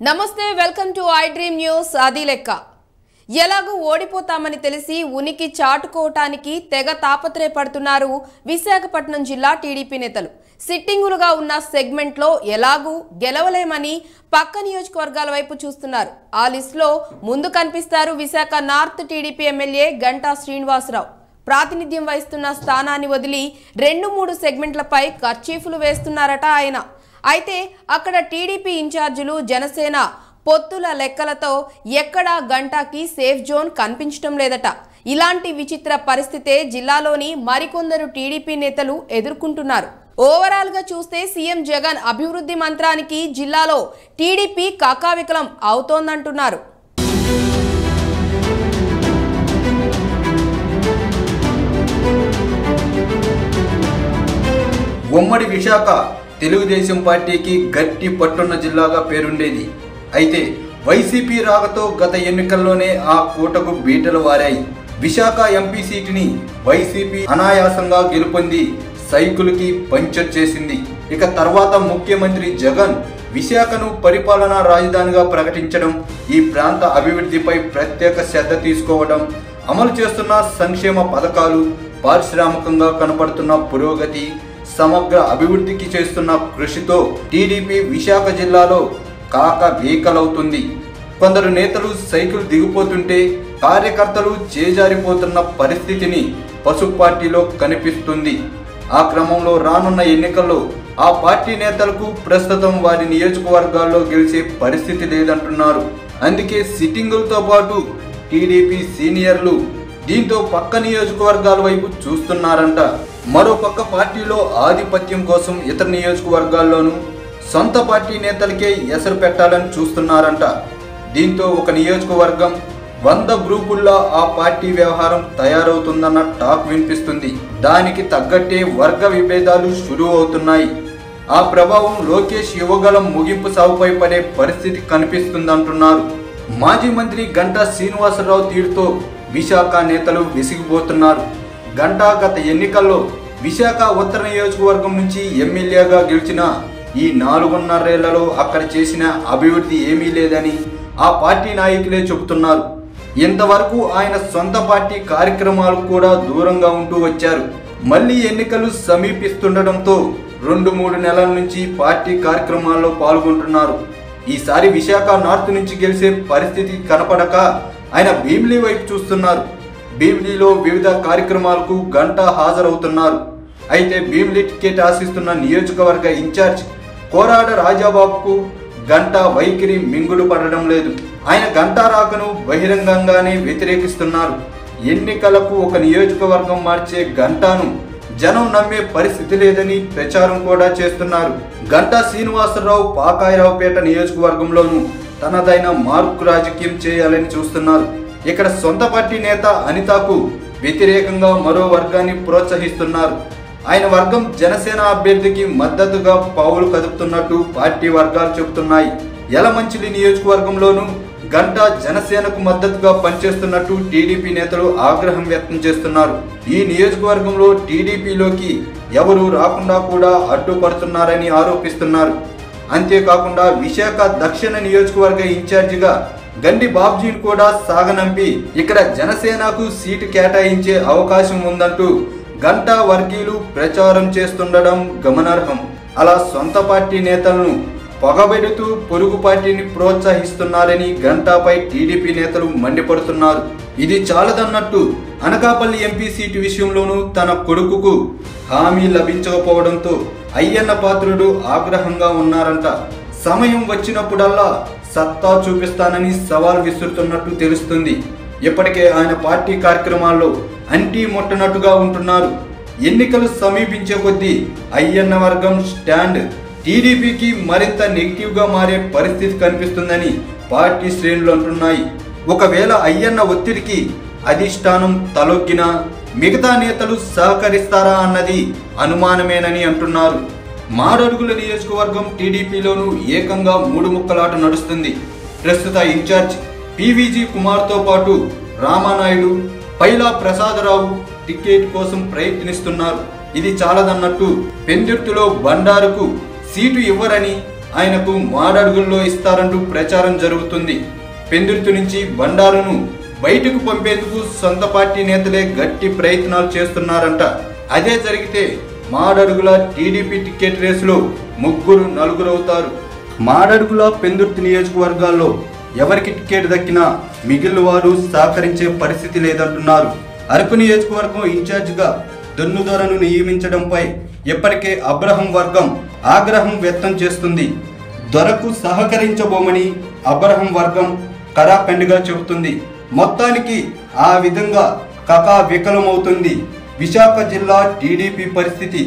నమస్తే welcome to I dream news ఆది లెక్క ఎలాగూ ఓడిపోతామని తెలిసి ఉనికి చాటుకోవటానికి తెగ తాపత్రయపడుతున్నారు విశాఖపట్నం జిల్లా టీడీపీ నేతలు సిట్టింగులుగా ఉన్న సెగ్మెంట్ లో ఎలాగూ గెలవలేమని పక్క నియోజకవర్గాల వైపు చూస్తున్నారు ఆ లిస్ట్ లో ముందు కనిపిస్తారు Visakha north TDP MLA Ganta Srinivasarao ప్రాతినిధ్యం వహిస్తున్న స్థానాన్ని వదిలి 2-3 సెగ్మెంట్లపై కర్చీఫ్లు వేస్తున్నారట ఆయన అయితే అక్కడ టీడీపీ ఇన్ఛార్జీలు జనసేన పొత్తుల లెక్కలతో ఎక్కడా గంటాకి సేఫ్ జోన్ కనిపించడం లేదట ఇలాంటి విచిత్ర పరిస్థితే జిల్లాలోని మరికొందరు టీడీపీ నేతలు ఎదుర్కొంటున్నారు ఓవరాల్ గా చూస్తే సీఎం జగన్ అభివృద్ధి మంత్రానికి జిల్లాలో టీడీపీ కాకావికలం అవుతోందంటున్నారు ఉమ్మడి విశాఖ తెలుగుదేశం పార్టీకి గట్టి పట్టున్న జిల్లాగా పేరుండేది అయితే వైసీపీ రాకతో గత ఎన్నికల్లోనే ఆ కూటకు బీటలు వారాయి విశాఖ ఎంపీ సీటుని వైసీపీ అనాయాసంగా గెలుపొంది సైకిల్కి పంచర్ చేసింది ఇక తర్వాత ముఖ్యమంత్రి జగన్ విశాఖను పరిపాలనా రాజధానిగా ప్రకటించడం ఈ ప్రాంత అభివృద్ధిపై ప్రత్యేక శ్రద్ధ తీసుకోవడం అమలు చేస్తున్న సంక్షేమ పథకాలు పారిశ్రామికంగా కనపడుతున్న పురోగతి సమగ్ర అభివృద్ధికి చేస్తున్న కృషితో టీడీపీ విశాఖ జిల్లాలో కాక వేకలవుతుంది కొందరు నేతలు సైకిల్ దిగిపోతుంటే కార్యకర్తలు చేజారిపోతున్న పరిస్థితిని పసుపు పార్టీలో కనిపిస్తుంది ఆ క్రమంలో రానున్న ఎన్నికల్లో ఆ పార్టీ నేతలకు ప్రస్తుతం వారి నియోజకవర్గాల్లో గెలిచే పరిస్థితి లేదంటున్నారు అందుకే సిట్టింగులతో పాటు టీడీపీ సీనియర్లు దీంతో పక్క నియోజకవర్గాల వైపు చూస్తున్నారంట మరోపక్క పార్టీలో ఆధిపత్యం కోసం ఇతర నియోజకవర్గాల్లోనూ సొంత పార్టీ నేతలకే ఎసరు పెట్టాలని చూస్తున్నారంట దీంతో ఒక నియోజకవర్గం 100 గ్రూపుల్లో ఆ పార్టీ వ్యవహారం తయారవుతుందన్న టాక్ వినిపిస్తుంది దానికి తగ్గట్టే వర్గ విభేదాలు షురూ అవుతున్నాయి ఆ ప్రభావం లోకేష్ యువగలం ముగింపు సాగుపై పడే పరిస్థితి కనిపిస్తుందంటున్నారు మాజీ మంత్రి గంటా శ్రీనివాసరావు తీరుతో విశాఖ నేతలు విసిగిపోతున్నారు గంటా గత ఎన్నికల్లో విశాఖ ఉత్తర నియోజకవర్గం నుంచి ఎమ్మెల్యేగా గెలిచిన ఈ 4.5 ఏళ్లలో అక్కడ చేసిన అభివృద్ధి ఏమీ లేదని ఆ పార్టీ నాయకులే చెబుతున్నారు ఇంతవరకు ఆయన సొంత పార్టీ కార్యక్రమాలకు కూడా దూరంగా ఉంటూ వచ్చారు మళ్లీ ఎన్నికలు సమీపిస్తుండటంతో 2-3 నెలల నుంచి పార్టీ కార్యక్రమాల్లో పాల్గొంటున్నారు ఈసారి విశాఖ నార్త్ నుంచి గెలిచే పరిస్థితి కనపడక ఆయన భీమిలి వైపు చూస్తున్నారు భీమిలిలో వివిధ కార్యక్రమాలకు గంటా హాజరవుతున్నారు అయితే భీమిలి టికెట్ ఆశిస్తున్న నియోజకవర్గ ఇన్ఛార్జ్ కోరాడ రాజాబాబుకు గంటా వైఖరి మింగుడు పడడం లేదు ఆయన గంటా రాకను బహిరంగంగానే వ్యతిరేకిస్తున్నారు ఎన్నికలకు ఒక నియోజకవర్గం మార్చే గంటాను జనం నమ్మే పరిస్థితి లేదని ప్రచారం కూడా చేస్తున్నారు గంటా శ్రీనివాసరావు పాకాయరావుపేట నియోజకవర్గంలోనూ తనదైన మార్కు రాజకీయం చేయాలని చూస్తున్నారు ఇక్కడ సొంత పార్టీ నేత అనితకు వ్యతిరేకంగా మరో వర్గాన్ని ప్రోత్సహిస్తున్నారు ఆయన వర్గం జనసేన అభ్యర్థికి మద్దతుగా పావులు కదుపుతున్నట్టు పార్టీ వర్గాలు చెబుతున్నాయి యలమంచిలి నియోజకవర్గంలోనూ గంటా జనసేనకు మద్దతుగా పనిచేస్తున్నట్టు టీడీపీ నేతలు ఆగ్రహం వ్యక్తం చేస్తున్నారు ఈ నియోజకవర్గంలో టీడీపీలోకి ఎవరూ రాకుండా కూడా అడ్డుపడుతున్నారని ఆరోపిస్తున్నారు అంతేకాకుండా విశాఖ దక్షిణ నియోజకవర్గ ఇన్ఛార్జిగా గండి బాబ్జీని కూడా సాగనంపి ఇక్కడ జనసేనకు సీటు కేటాయించే అవకాశం ఉందంటూ గంటా వర్గీయులు ప్రచారం చేస్తుండడం గమనార్హం అలా సొంత పార్టీ నేతలను పొగబెడుతూ పొరుగు పార్టీని ప్రోత్సహిస్తున్నారని గంటాపై టీడీపీ నేతలు మండిపడుతున్నారు ఇది చాలదన్నట్టు అనకాపల్లి ఎంపీ సీటు విషయంలోనూ తన కొడుకుకు హామీ లభించకపోవడంతో అయ్యన్న పాత్రుడు ఆగ్రహంగా ఉన్నారంట సమయం వచ్చినప్పుడల్లా సత్తా చూపిస్తానని సవాల్ విసురుతున్నట్టు తెలుస్తుంది ఇప్పటికే ఆయన పార్టీ కార్యక్రమాల్లో అంటీ ముట్టనట్టుగా ఉంటున్నారు ఎన్నికలు సమీపించే కొద్దీ అయ్యన్న వర్గం స్టాండ్ టీడీపీకి మరింత నెగిటివ్ గా మారే పరిస్థితి కనిపిస్తుందని పార్టీ శ్రేణులు అంటున్నాయి ఒకవేళ అయ్యన్న ఒత్తిడికి అధిష్టానం తలొగ్గినా మిగతా నేతలు సహకరిస్తారా అన్నది అనుమానమేనని అంటున్నారు మారడుగుల నియోజకవర్గం టీడీపీలోనూ ఏకంగా 3 ముక్కలాట నడుస్తుంది ప్రస్తుత ఇన్ఛార్జ్ పీవీజీ కుమార్తో పాటు రామానాయుడు పైలా ప్రసాదరావు టికెట్ కోసం ప్రయత్నిస్తున్నారు ఇది చాలదన్నట్టు పెందుర్తిలో బండారుకు సీటు ఇవ్వరని ఆయనకు మాడడుగుల్లో ఇస్తారంటూ ప్రచారం జరుగుతుంది. పెందుర్తి నుంచి బండారును బయటకు పంపేందుకు సొంత పార్టీ నేతలే గట్టి ప్రయత్నాలు చేస్తున్నారంట. అదే జరిగితే మాడడుగుల టీడీపీ టికెట్ రేసులో ముగ్గురు నలుగురు అవుతారు. మాడడుగుల పెందుర్తి నియోజకవర్గాల్లో ఎవరికి టికెట్ దక్కినా మిగిలిన వారు సహకరించే పరిస్థితి లేదంటున్నారు. అరకు నియోజకవర్గం ఇన్ఛార్జిగా దొన్నుదొరను నియమించడంపై ఇప్పటికే అబ్రహం వర్గం ఆగ్రహం వ్యక్తం చేస్తుంది. దొరకు సహకరించబోమని అబ్రహం వర్గం కరాఖండిగా చెబుతుంది. మొత్తానికి ఆ విధంగా కకా వికలమవుతుంది విశాఖ జిల్లా టీడీపీ పరిస్థితి.